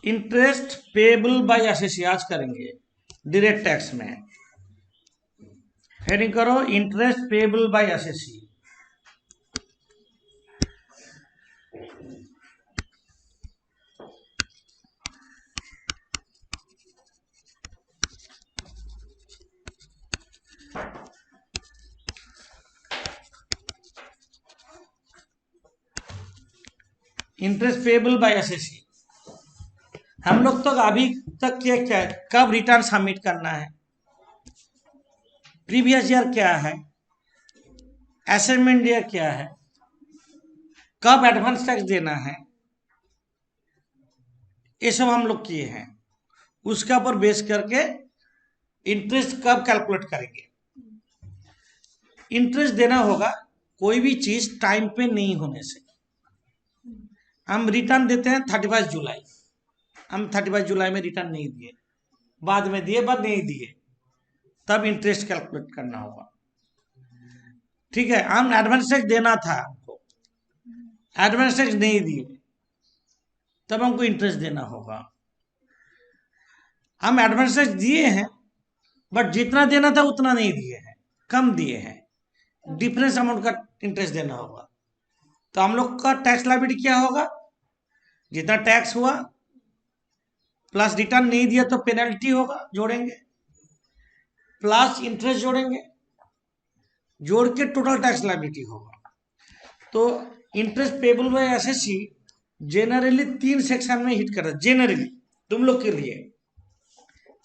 Interest payable by SSC आज करेंगे direct tax में। हेडिंग करो interest payable by SSC. Interest payable by SSC. हम लोग तो अभी तक क्या कब रिटर्न सबमिट करना है, प्रीवियस ईयर क्या है, असेसमेंट ईयर क्या है, कब एडवांस टैक्स देना है, ये सब हम लोग किए हैं। उसके ऊपर बेस करके इंटरेस्ट कब कैलकुलेट करेंगे। इंटरेस्ट देना होगा कोई भी चीज टाइम पे नहीं होने से। हम रिटर्न देते हैं 31 जुलाई, हम 31 जुलाई में रिटर्न नहीं दिए, बाद में दिए, बाद नहीं दिए, तब इंटरेस्ट कैलकुलेट करना होगा। ठीक है, हम एडवांस टैक्स देना था, हमको एडवांस टैक्स नहीं दिए, तब हमको इंटरेस्ट देना होगा। हम एडवांस टैक्स दिए हैं बट जितना देना था उतना नहीं दिए हैं, कम दिए हैं, डिफरेंस अमाउंट का इंटरेस्ट देना होगा। तो हम लोग का टैक्स लायबिलिटी क्या होगा, जितना टैक्स हुआ प्लस रिटर्न नहीं दिया तो पेनल्टी होगा, जोड़ेंगे, प्लस इंटरेस्ट जोड़ेंगे, जोड़ के टोटल टैक्स लायबिलिटी होगा। तो interest payable by SSC generally 3 section में हिट कर रहा है। जेनरली तुम लोग के लिए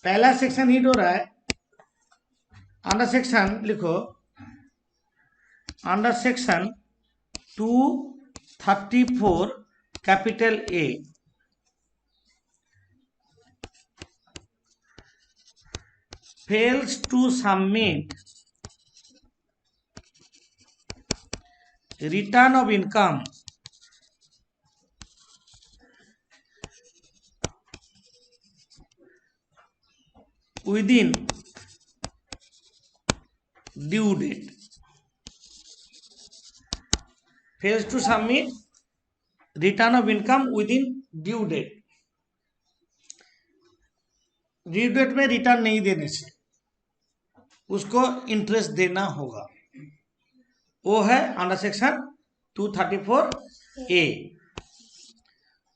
पहला सेक्शन हिट हो रहा है अंडर सेक्शन, लिखो under section 234 capital A, fails to submit return of income within due date, fails to submit return of income within due date, due date में रिटर्न नहीं देने से उसको इंटरेस्ट देना होगा, वो है अंडर सेक्शन 234 ए।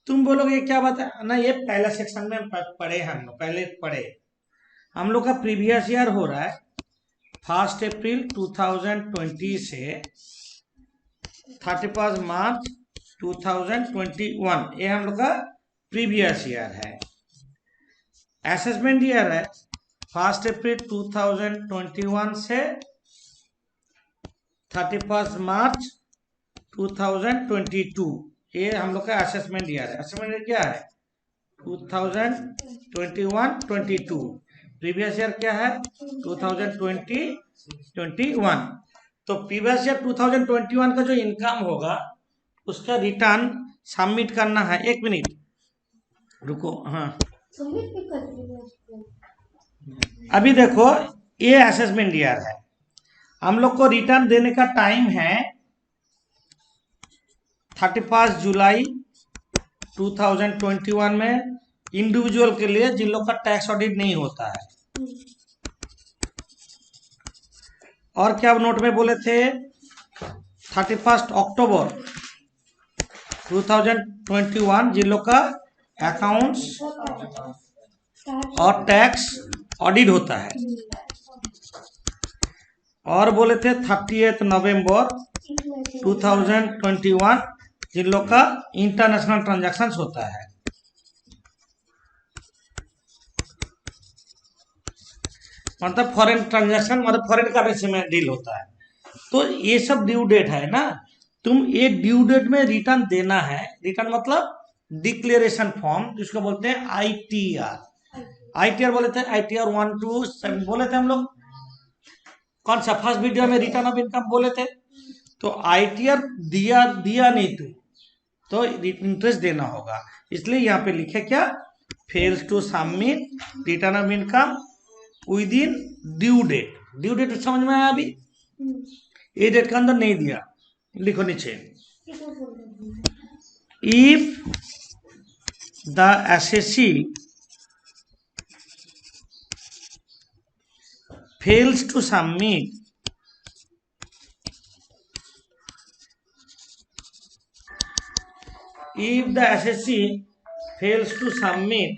तुम बोलोगे क्या बात है ना, ये पहला सेक्शन में पढ़े, हम लोग पहले पढ़े। हम लोग का प्रीवियस ईयर हो रहा है 1 अप्रैल 2020 से 31 मार्च 2021, ये हम लोग का प्रीवियस ईयर है। असेसमेंट ईयर है 1 अप्रैल 2021 से 31 मार्च 2022, ये हम लोग का असेसमेंट ईयर है। असेसमेंट ईयर क्या है 2021-22, प्रीवियस ईयर क्या है 2020-21। तो प्रीवियस ईयर 2021 का जो इनकम होगा उसका रिटर्न सबमिट करना है। एक मिनट रुको, हाँ अभी देखो ये असेसमेंट ईयर है, हम लोग को रिटर्न देने का टाइम है 31 जुलाई 2021 में, इंडिविजुअल के लिए जिन लोग का टैक्स ऑडिट नहीं होता है। और क्या नोट में बोले थे 31 अक्टूबर 2021 जिन लोग का अकाउंट्स और टैक्स ऑडिट होता है। और बोले थे 30 नवंबर 2021 जिन लोग का इंटरनेशनल ट्रांजैक्शंस होता है। मतलब फॉरेन ट्रांजैक्शन, मतलब फॉरेन करेंसी में डील होता है। तो ये सब ड्यू डेट है ना, तुम ये ड्यू डेट में रिटर्न देना है। रिटर्न मतलब डिक्लेरेशन फॉर्म, जिसको बोलते हैं आईटीआर। आईटीआर बोले थे, आईटीआर 1 to 7 बोले थे हम लोग, कौन सा फर्स्ट वीडियो में रिटर्न ऑफ इनकम बोले थे। तो आईटीआर दिया नहीं तो इंटरेस्ट देना होगा, इसलिए यहाँ पे लिखे क्या, fails to submit return of income within due date. Due date समझ में आया अभी, ये डेट के अंदर नहीं दिया, लिखो नीचे, if the assessee fails to submit if the assessee fails to submit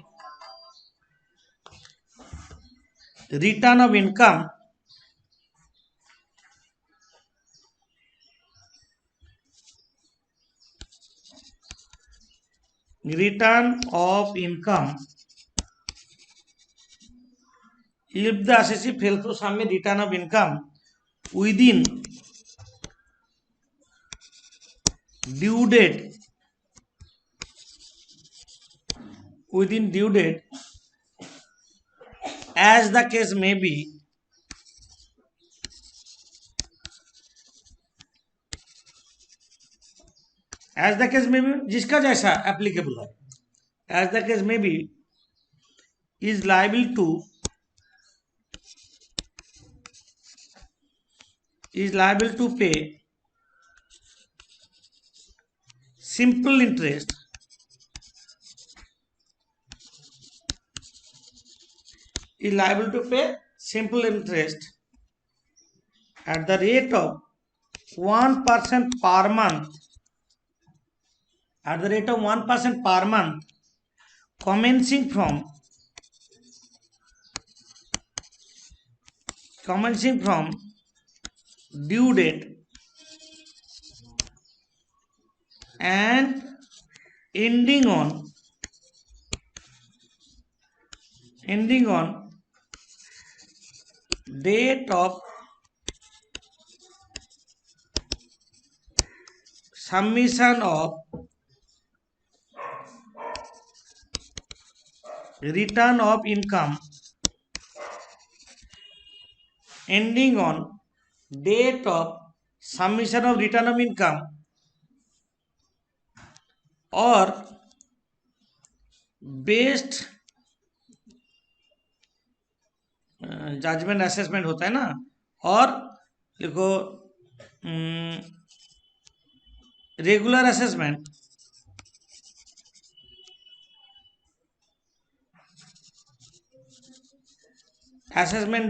return of income if the assessee fails to submit return of income within due date as the case may be, जिसका जैसा applicable है, as the case may be, is liable to pay simple interest at the rate of 1% per month commencing from due date and ending on date of submission of return of income, ending on date of submission of return of income और best judgement assessment होता है ना, और देखो regular assessment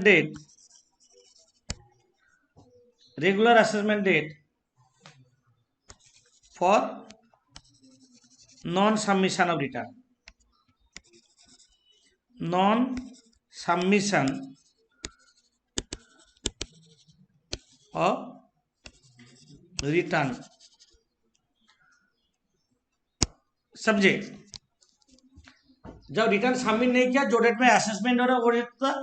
date for non submission of return समझे। जब return submit नहीं किया, जो डेट में असेसमेंट हो रहा है वो डेट था,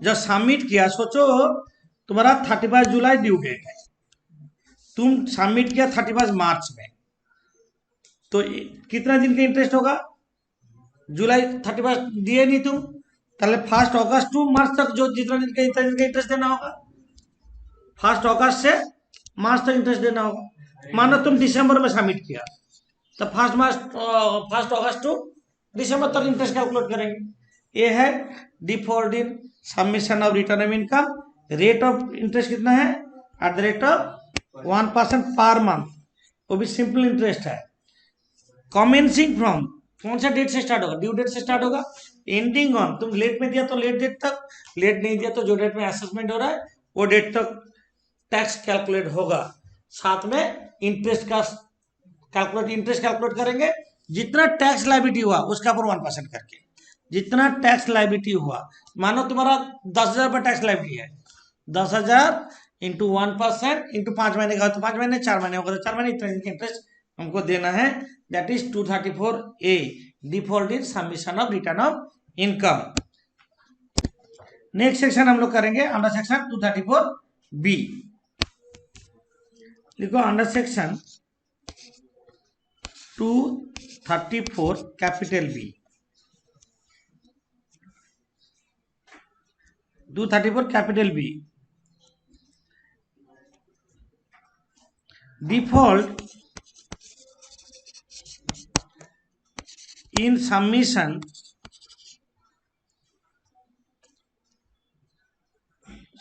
जब सबमिट किया, सोचो तुम्हारा 31 जुलाई ड्यू डेट है, तुम सबमिट किया 31 मार्च में, तो कितना दिन का इंटरेस्ट होगा? जुलाई 31 दिए नहीं तुम, ताले 1 अगस्त टू मार्च तक जो जितना दिन का इंटरेस्ट देना होगा, 1 अगस्त से मार्च तक इंटरेस्ट देना होगा। मानो तुम दिसंबर में सबमिट किया, तो 1 अगस्त टू दिसंबर तक इंटरेस्ट कैलकुलेट करेंगे। ये है default in submission of return of income. Rate of interest कितना है? At the rate of 1% per month, वो भी सिंपल इंटरेस्ट है। कमेंसिंग फ्रॉम, कौन सा डेट से स्टार्ट होगा? ड्यू डेट से स्टार्ट होगा। एंडिंग ऑन, तुम लेट में दिया तो लेट डेट तक, लेट नहीं दिया तो जो डेट में असेसमेंट हो रहा है वो डेट तक टैक्स कैलकुलेट होगा। साथ में इंटरेस्ट कैलकुलेट करेंगे, जितना टैक्स लायबिलिटी हुआ उसका पर 1% करके, जितना टैक्स लायबिलिटी हुआ, मानो तुम्हारा 10,000 रुपये टैक्स लायबिलिटी है, 10,000 इंटू 1% इंटू 5 महीने का, तो 5 महीने 4 महीने होगा, तो 4 महीने इतना इंटरेस्ट हमको देना है। That is 234A, default in submission of return of income. Next section हम लोग करेंगे अंडर सेक्शन 234B। लिखो under section 234 capital B, 234 capital B, default in submission,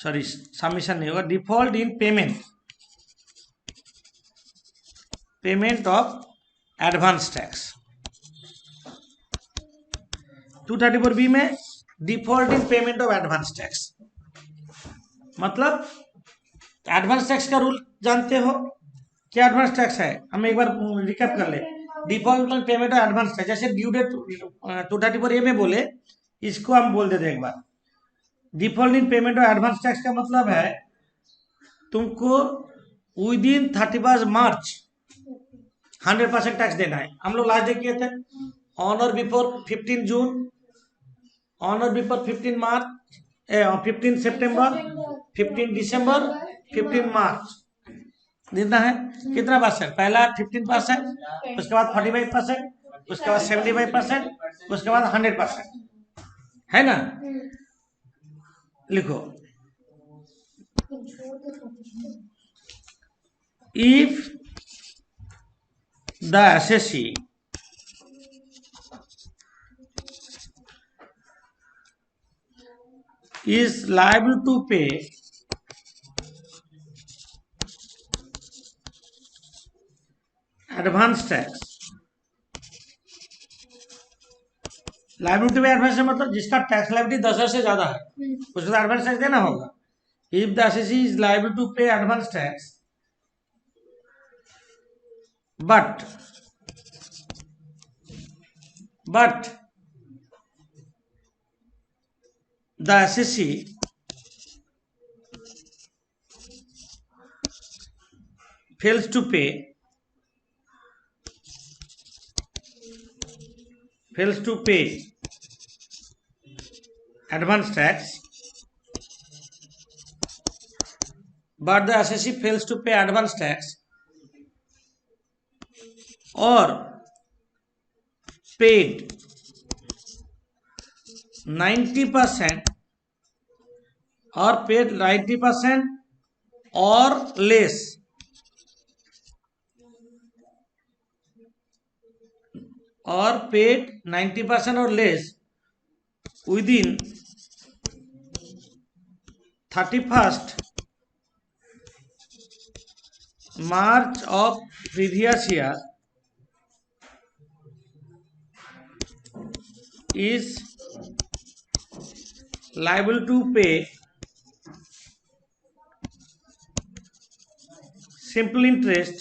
sorry submission नहीं होगा, default in payment of advance tax. 234B में default in payment of advance tax, मतलब advance tax का rule जानते हो क्या? एडवांस टैक्स है, हम एक बार रिकैप कर ले। Default in payment of advance tax, जैसे ड्यू डेट 234A में बोले, इसको हम बोल देते एक बार। Default in payment of advance tax का मतलब है तुमको विद इन 31 मार्च 100% टैक्स देना है। हम लोग लास्ट डे किए थे ऑन और बिफोर 15 जून, ऑन और बिफोर 15 मार्च, 15 सितंबर, 15 दिसंबर, 15 मार्च देना है। कितना परसेंट? पहला 15%, उसके बाद 45%, उसके बाद 75%, उसके बाद 100%, है ना? लिखो, if the assessee is liable to pay advance tax, liability to pay advance मतलब जिसका टैक्स लाइबिलिटी 10,000 से ज्यादा है उसको एडवांस टैक्स देना होगा। If the assessee is liable to pay advance tax but the assessee fails to pay advance tax, but the assessee fails to pay advance tax or paid 90% or paid 90% or less or paid 90% or less within 31st March of previous year is liable to pay simple interest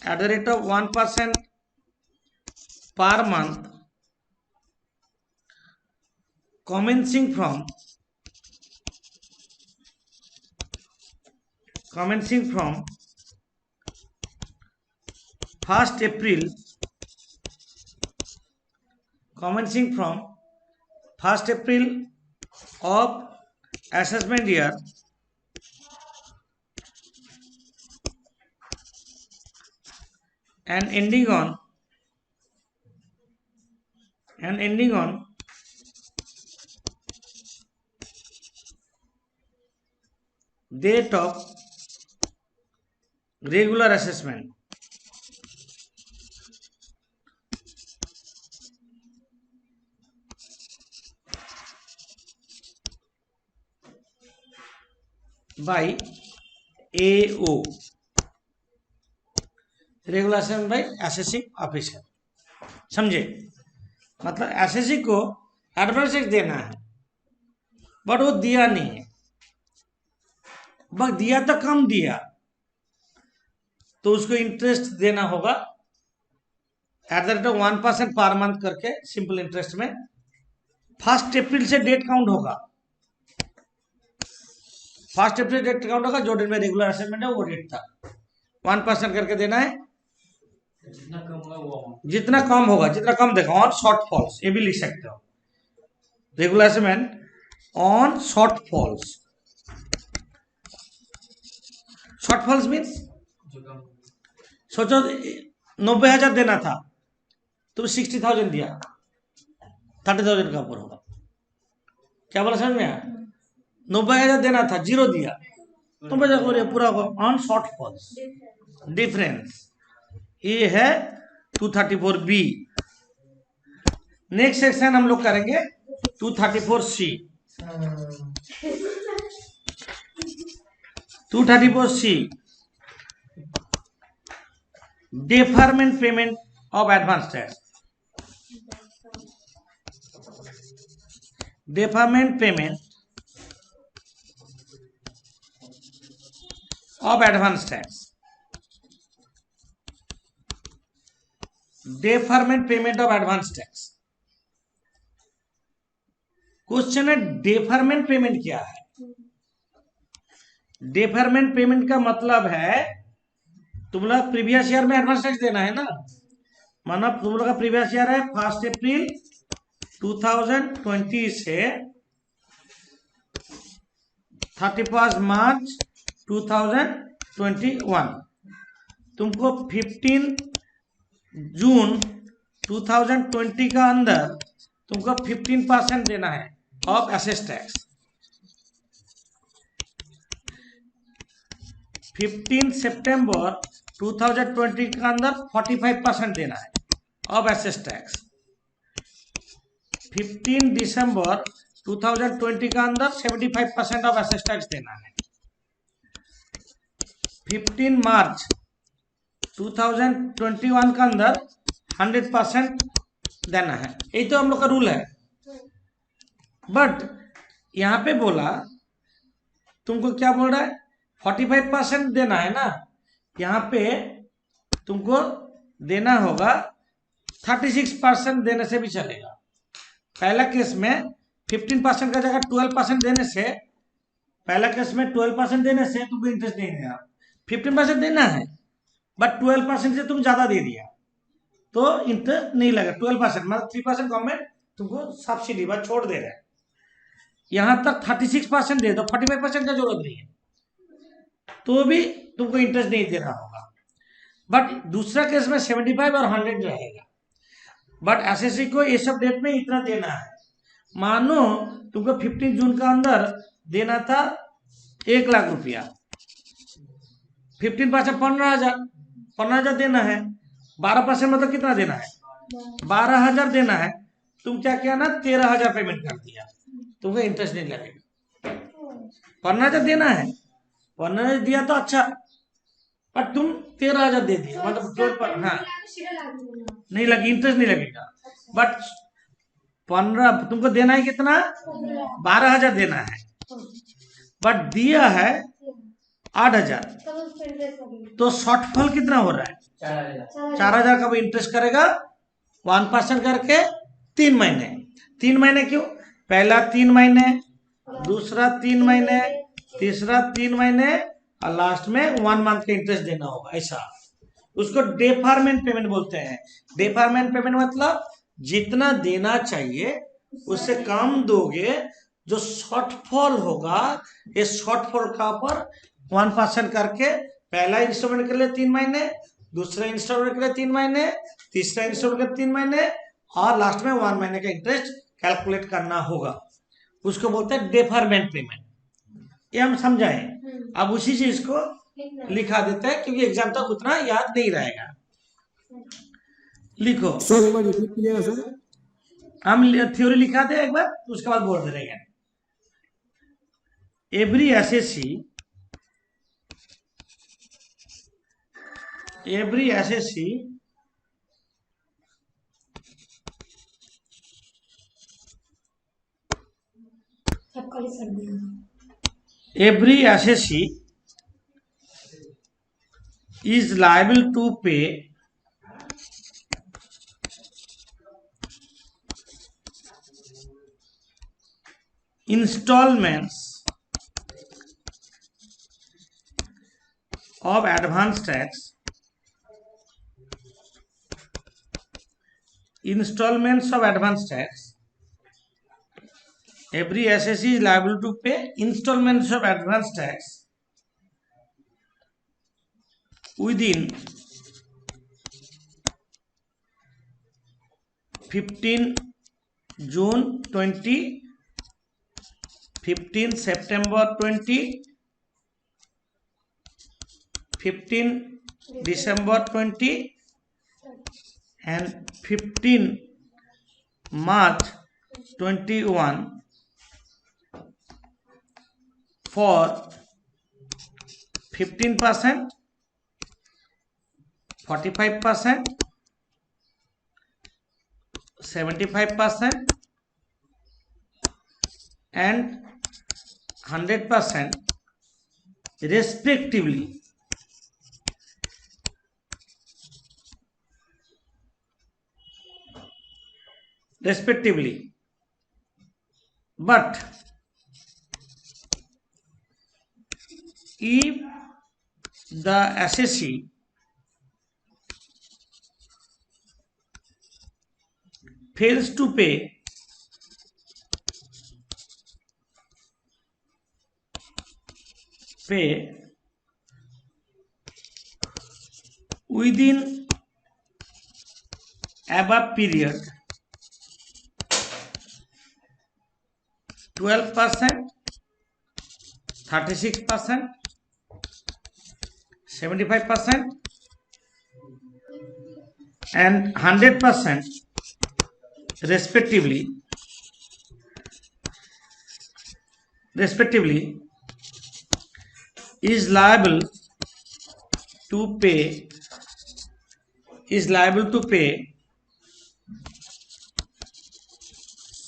at the rate of 1% per month commencing from 1st April of assessment year and ending on date of regular assessment. By AO, regular assessment bye SSC officer. समझे? मतलब SSC को advance tax देना है but वो दिया नहीं है, बस दिया तो कम दिया, तो उसको इंटरेस्ट देना होगा at the rate of 1% per month करके सिंपल इंटरेस्ट में। 1 अप्रैल से डेट काउंट होगा, 1 अप्रैल डेट काउंट होगा, जो डेट में रेगुलर असेसमेंट है वो डेट था। 1% करके देना है, जितना कम होगा जितना कम देखो ऑन शॉर्ट फॉल्स, ये भी लिख सकते हो, regular assessment on shortfalls. Shortfalls means सोचो 90,000 देना था तो 60,000 दिया, 30,000 का ऊपर होगा। क्या बोला समझ में आया? 90,000 देना था, 0 दिया तो पूरा ऑन शॉर्ट फॉल्स डिफरेंस। ये है 234B। नेक्स्ट सेक्शन हम लोग करेंगे 234C। 234C deferment payment of advance tax. Deferment payment of advance tax. Deferment payment of advance tax. Question है डेफरमेंट पेमेंट क्या है? डेफरमेंट पेमेंट का मतलब है तुम लोग प्रीवियस ईयर में एडवांस टैक्स देना है ना, मानो तुम लोग का प्रीवियस ईयर है 1 अप्रैल 2020 से 31 मार्च 2021, तुमको 15 जून 2020 का अंदर तुमको 15% देना है ऑफ एसेस टैक्स। 15 सितंबर 2020 के अंदर 45% देना है ऑफ एसेस टैक्स। 15 दिसंबर 2020 के अंदर 75% ऑफ एसेस टैक्स देना है। 15 मार्च 2021 के अंदर 100% देना है। यही तो हम लोग का रूल है। बट यहाँ पे बोला तुमको क्या बोल रहा है, 45% देना है ना, यहाँ पे तुमको देना होगा 36% देने से भी चलेगा। पहला केस में 15% का जगह 12% देने से, पहला केस में 12% देने से तुमको इंटरेस्ट नहीं देगा। 15% देना है बट 12% से तुम ज्यादा दे दिया तो इंटरेस्ट नहीं लगा। 12% मतलब 3% गवर्नमेंट तुमको सब्सिडी बस छोड़ दे रहा है। यहां तक 36% दे दो, 45% का जरूरत नहीं है तो भी तुमको इंटरेस्ट नहीं देना होगा। बट दूसरा केस में 75 और 100 रहेगा। बट एसएससी को ये सब डेट में इतना देना है। मानो तुमको 15 जून का अंदर देना था 1 लाख रुपया, 15% 15,000 देना है। 12% मतलब कितना देना है, 12,000 देना है। तुम क्या किया ना, 13,000 पेमेंट कर दिया, तुमको इंटरेस्ट नहीं लगेगा। 15,000 देना है, 15,000 दिया तो अच्छा, पर तुम 13,000 दे दिया मतलब हाँ नहीं लगी, इंटरेस्ट नहीं लगेगा। बट 15 तुमको देना है कितना, 12,000 देना है, बट दिया है 8,000 तो शॉर्टफॉल कितना हो रहा है, 4,000 का वो इंटरेस्ट करेगा 1% करके 3 महीने। 3 महीने क्यों, पहला 3 महीने, दूसरा 3 महीने, तीसरा 3 महीने और लास्ट में 1 मंथ का इंटरेस्ट देना होगा। ऐसा उसको डेफरमेंट पेमेंट बोलते हैं। डेफरमेंट पेमेंट मतलब जितना देना चाहिए उससे कम दोगे, जो शॉर्टफॉल होगा ये शॉर्टफॉल का ऊपर 1% करके पहला इंस्टॉलमेंट के लिए 3 महीने, दूसरा इंस्टॉलमेंट के लिए 3 महीने, तीसरा इंस्टॉलमेंट के लिए 3 महीने और लास्ट में 1 महीने का इंटरेस्ट कैलकुलेट करना होगा। उसको बोलते हैं डेफरमेंट पेमेंट। ये हम समझाएं। अब उसी चीज को लिखा देते हैं क्योंकि एग्जाम तक उतना याद नहीं रहेगा। लिखो सर, हम थ्योरी लिखा दे एक बार, उसके बाद बोल दे रहे हैं। Every SSC is liable to pay installments of advance tax, every SSC is liable to pay installments of advance tax within 15 June 20, 15 September 20, 15 December 20 and 15 March 21 for 15%, 45%, 75% and 100% respectively. But if the assessee fails to pay within above period 12%, 36%, 75% and 100% respectively is liable to pay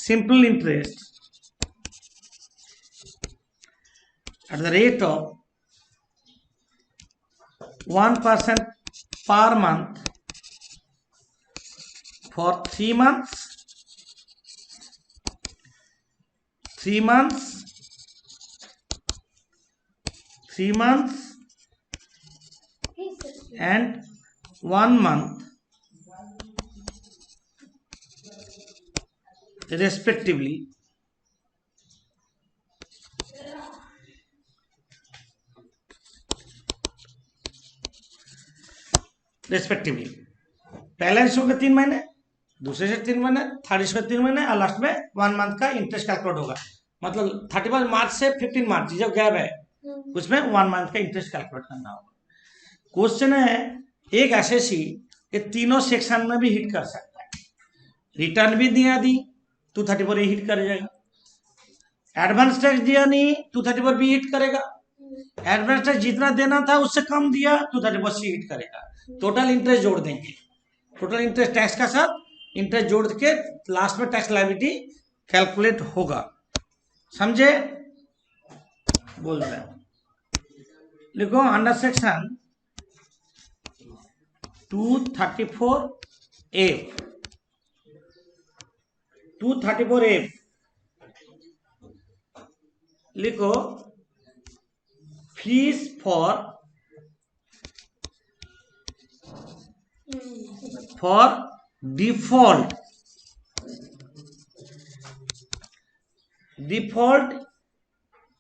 simple interest at the rate of 1% per month for 3 months, 3 months and 1 month respectively. पहला हिस्सों के 3 महीने, दूसरे से 3 महीने, third हिस्सों के 3 महीने और लास्ट में 1 मंथ का इंटरेस्ट कैलकुलेट होगा. मतलब 31 मार्च से 15 मार्च जो गैप है उसमें 1 मंथ का इंटरेस्ट कैलकुलेट करना होगा. क्वेश्चन है एक एसएससी ये तीनों सेक्शन में भी हिट कर सकता है. रिटर्न भी दिया दी 234 ये हिट कर जाएगा, एडवांस टैक्स दिया नहीं 234 भी हिट करेगा, एडवांस टैक्स जितना देना था उससे कम दिया 234 से हिट करेगा. टोटल इंटरेस्ट जोड़ देंगे, टोटल इंटरेस्ट टैक्स का साथ इंटरेस्ट जोड़ के लास्ट में टैक्स लायबिलिटी कैलकुलेट होगा. समझे? बोल रहे हैं. लिखो अंडर सेक्शन 234F 234F लिखो fees for default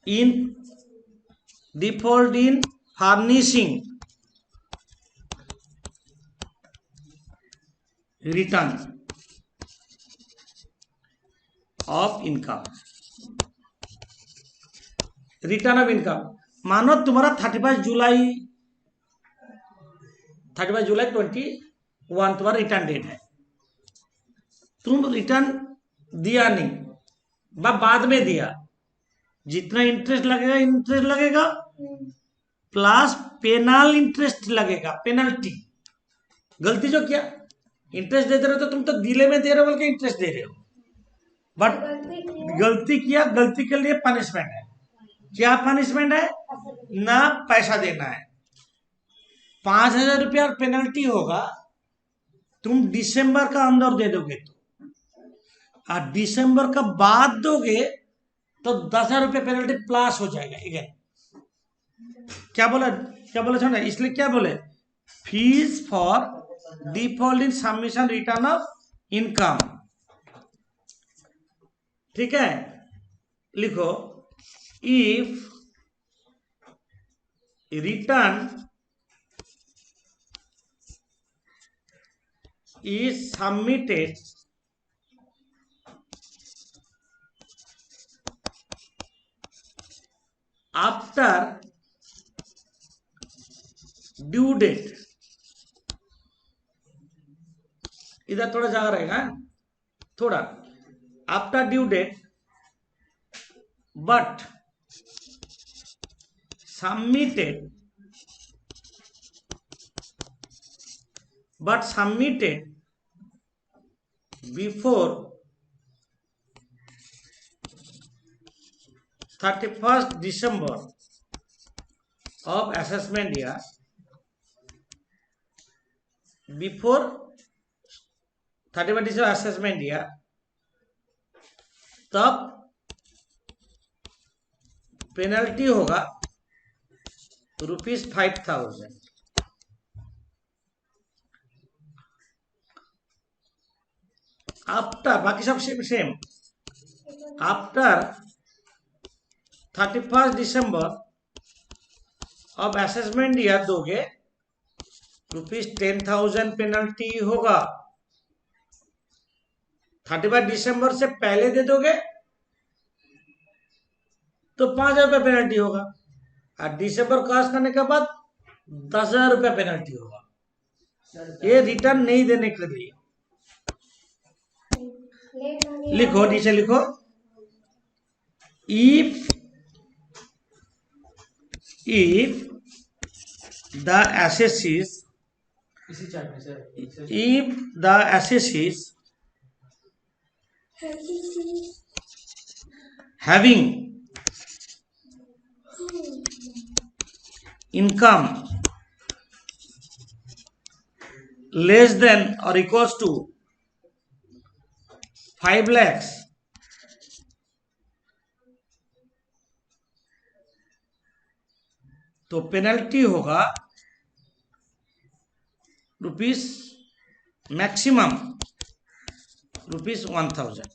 in furnishing return of income. Return of income मानो तुम्हारा 31 जुलाई 21 तुम्हारा रिटर्न डेट है, तुम रिटर्न दिया नहीं, बाद में दिया, जितना इंटरेस्ट लगेगा प्लस पेनल इंटरेस्ट लगेगा, पेनल्टी. गलती जो किया इंटरेस्ट देते रहे तो तुम तो दिले में दे रहे हो बल्कि इंटरेस्ट दे रहे हो, बट गलती किया, गलती के लिए पनिशमेंट है. क्या पनिशमेंट है? ना पैसा देना है, 5,000 रुपया पेनल्टी होगा. तुम दिसंबर का अंदर दे दोगे तो, और दिसंबर का बाद दोगे तो 10,000 रुपया पेनल्टी प्लस हो जाएगा. अगेन क्या बोला सुना, इसलिए क्या बोले fees for default in submission return of income. ठीक है, लिखो if return is submitted after due date, इधर थोड़ा जगह रहेगा, थोड़ा after due date but submitted but submitted before 31st December of assessment year, before 31st December assessment year, तब penalty होगा ₹5,000। आफ्टर, बाकी सब सेम। आफ्टर 31st December अब असेसमेंट ईयर दोगे ₹10,000 पेनल्टी होगा। 31 दिसंबर से पहले दे दोगे तो ₹5,000 पेनल्टी होगा, और दिसंबर क्रॉस करने के बाद ₹10,000 पेनल्टी होगा। ये रिटर्न नहीं देने के लिए। लिखो, नीचे लिखो, if the assessees having income less than or equals to 5 lakhs, तो पेनल्टी होगा मैक्सिमम ₹1,000।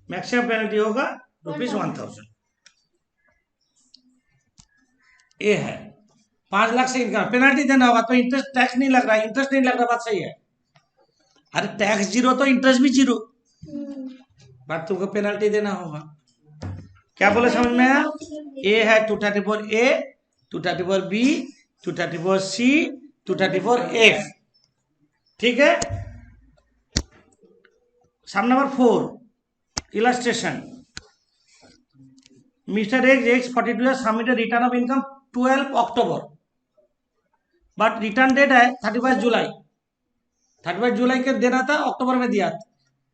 मैक्सिमम पेनल्टी होगा ₹1,000। ये है 5 लाख से इनकम पेनल्टी देना होगा, तो इंटरेस्ट टैक्स नहीं लग रहा है, इंटरेस्ट नहीं लग रहा, बात सही है। अरे टैक्स जीरो तो इंटरेस्ट भी जीरो, बट तुमको पेनल्टी देना होगा। क्या बोले समझ में आया? ए है 234A, 234B, 234C, 234F, ठीक है। Sum number 4 illustration. Mister X 42 submitted return of income 12 October, but return date है 31 जुलाई। 31 जुलाई के देना था, अक्टूबर में दिया,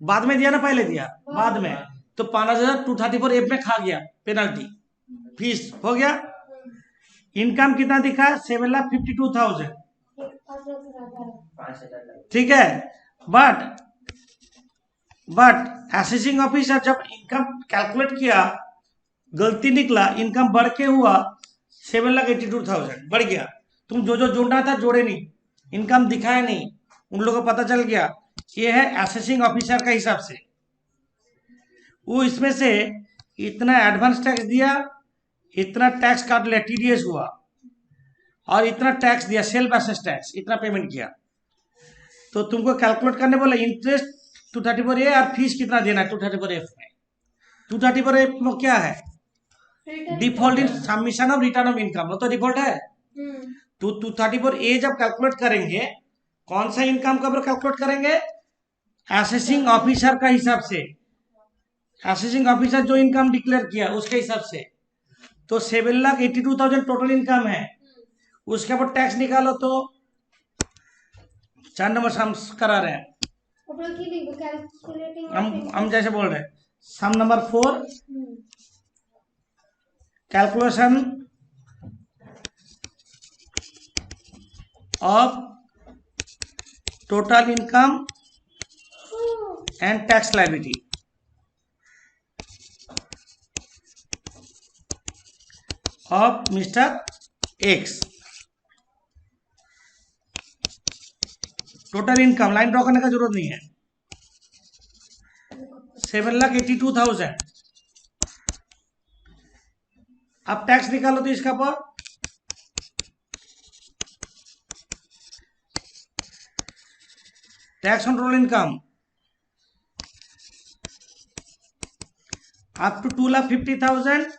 बाद में दिया ना पहले दिया? बाद में। तो 5,000 234F में खा गया, पेनल्टी फीस हो गया। इनकम कितना दिखा? 7,52,000, ठीक है। बट असेसिंग ऑफिसर जब इनकम कैलकुलेट किया, गलती निकला, इनकम बढ़ के हुआ 7,82,000 बढ़ गया। तुम जो जोड़ना था जोड़े नहीं, इनकम दिखाया नहीं, उन लोगों को पता चल गया। ये है असेसिंग ऑफिसर का हिसाब से। वो इसमें से इतना एडवांस टैक्स दिया, इतना टैक्स काट लिया, TDS हुआ, और इतना टैक्स दिया, सेल्फ असेस टैक्स, इतना पेमेंट किया। तो तुमको कैलकुलेट करने बोला इंटरेस्ट 234A और फीस कितना देना है 234F में। 234F में क्या है? Default in submission of return of income, वो तो डिफॉल्ट है। तो 234A जब कैलकुलेट करेंगे, कौन सा इनकम का कैलकुलेट करेंगे? असेसिंग ऑफिसर का हिसाब से। असेसिंग ऑफिसर जो इनकम डिक्लेयर किया उसके हिसाब से। तो 7,82,000 टोटल इनकम है, उसके ऊपर टैक्स निकालो तो 4 नंबर सम करा रहे हैं हम जैसे बोल रहे हैं। Sum number 4 calculation of total income and tax liability. Of mister X। Total income line draw करने का जरूरत नहीं है। 7,82,000। अब टैक्स निकालो तो इसका पर tax on total income up to 2,50,000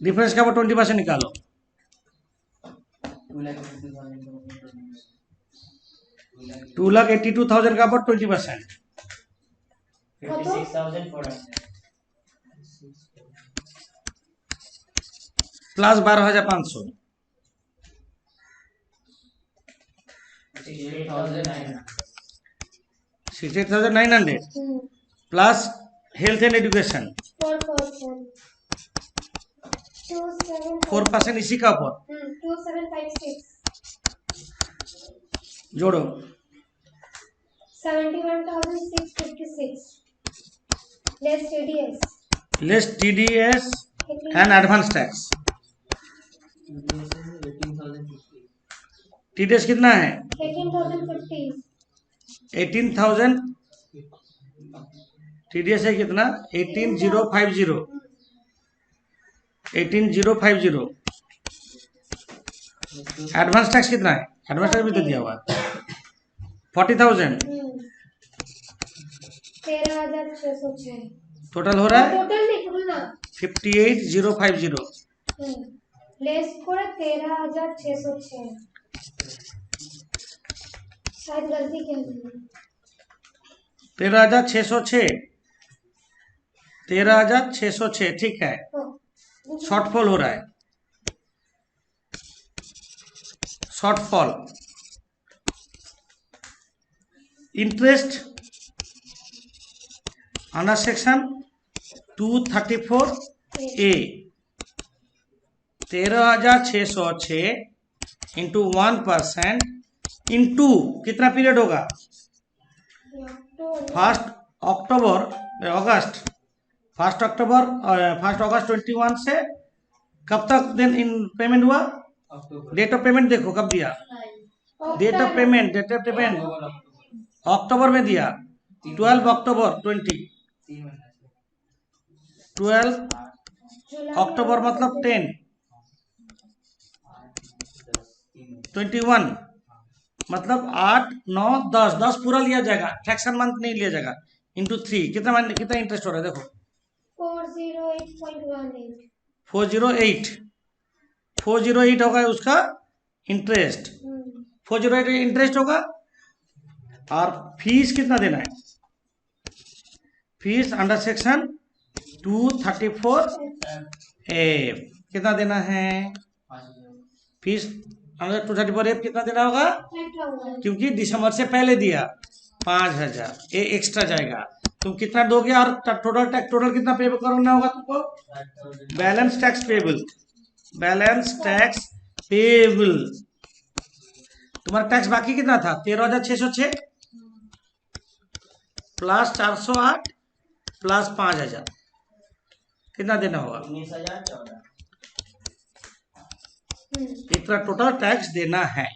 difference का 20% निकालो। 2,82,000 का ऊपर 20%, 56,400 plus 12,500, 68,900 plus health and education 4% इसी का ऊपर 2756 जोड़ो 71,656 less TDS less TDS and advance tax. TDS कितना है? 18,050 18,000 TDS है कितना? 18,050 18,050। एडवांस टैक्स कितना है? एडवांस टैक्स भी तो दिया हुआ है 40,000। 13,606 टोटल हो रहा है टोटल नहीं बोलना 58,050। लेस করে 13,606 शायद गलती क्या हुई 13,606 13,606 ठीक है। शॉर्टफॉल हो रहा है, shortfall. Interest under section 234A 13,606 into 1% into कितना पीरियड होगा? फर्स्ट अगस्त 21 से कब तक देन इन पेमेंट हुआ? डेट ऑफ पेमेंट देखो कब दिया? डेट ऑफ पेमेंट अक्टूबर में दिया 12 अक्टूबर 20। 12 अक्टूबर मतलब 10 21 मतलब 8 9 10 10 पूरा लिया जाएगा, फ्रैक्शन मंथ नहीं लिया जाएगा। इंटू 3 कितना इंटरेस्ट हो रहा है देखो 408.18 408 होगा उसका इंटरेस्ट। 408 इंटरेस्ट होगा। और फीस कितना देना है? फीस अंडर सेक्शन 234A कितना देना है? फीस अंडर 234A कितना देना होगा? क्योंकि दिसंबर से पहले दिया 5,000 ये एक्स्ट्रा जाएगा। तुम कितना दोगे और टोटल कितना पे करना होगा तुमको? बैलेंस टैक्स पेबल तुम्हारा टैक्स बाकी कितना था? 13,606 प्लस 408 प्लस 5,000 कितना देना होगा? 19,014। इतना टोटल टैक्स देना है।